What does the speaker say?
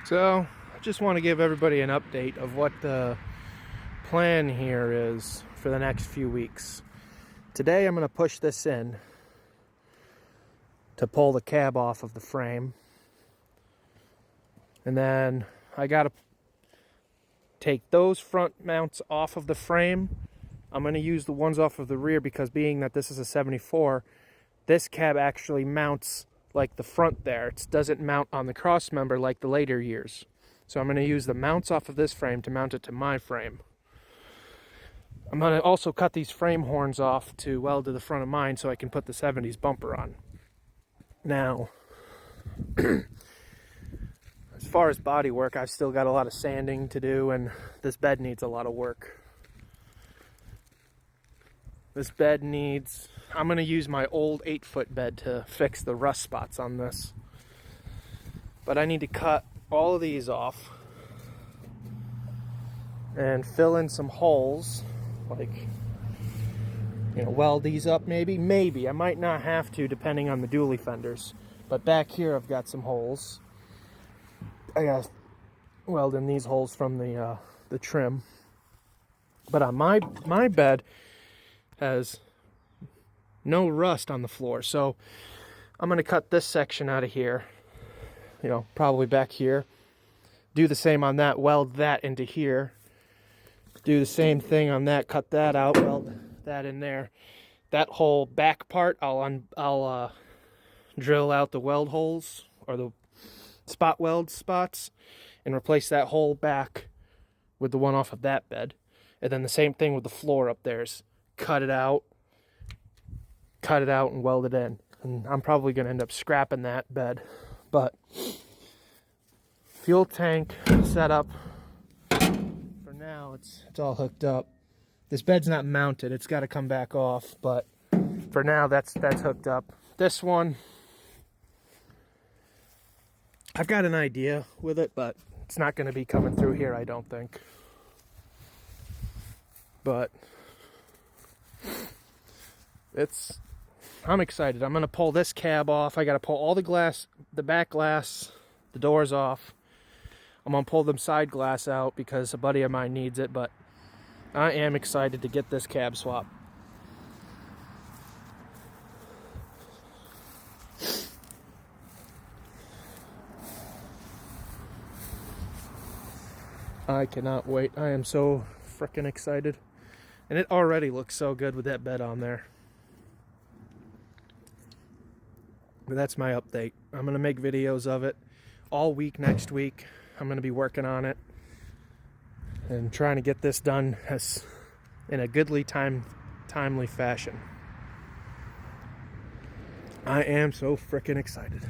So, I just want to give everybody an update of what the plan here is for the next few weeks. Today I'm going to push this in to pull the cab off of the frame. And then I got to take those front mounts off of the frame. I'm going to use the ones off of the rear because being that this is a 74, this cab actually mounts like the front there. It doesn't mount on the cross member like the later years. So I'm going to use the mounts off of this frame to mount it to my frame. I'm going to also cut these frame horns off to weld to the front of mine so I can put the 70s bumper on. Now, as far as body work, I've still got a lot of sanding to do, and this bed needs a lot of work. This bed needs... I'm going to use my old 8-foot bed to fix the rust spots on this. But I need to cut all of these off and fill in some holes, like, weld these up maybe. I might not have to depending on the dually fenders. But back here I've got some holes. I got to weld in these holes from the trim. But on my bed has no rust on the floor, so I'm going to cut this section out of here, probably back here. Do the same on that, weld that into here. Do the same thing on that, cut that out, weld that in there. That whole back part, I'll drill out the weld holes, or the spot weld spots, and replace that whole back with the one off of that bed. And then the same thing with the floor up there. Cut it out and weld it in. And I'm probably going to end up scrapping that bed. But fuel tank setup, for now it's all hooked up. This bed's not mounted, it's got to come back off, but for now that's hooked up. This one, I've got an idea with it, but it's not going to be coming through here, I don't think. But I'm excited. I'm going to pull this cab off. I got to pull all the glass, the back glass, the doors off. I'm going to pull them side glass out because a buddy of mine needs it, but I am excited to get this cab swap. I cannot wait. I am so freaking excited. And it already looks so good with that bed on there. But that's my update. I'm going to make videos of it all week next week. I'm going to be working on it and trying to get this done in a goodly timely fashion. I am so freaking excited.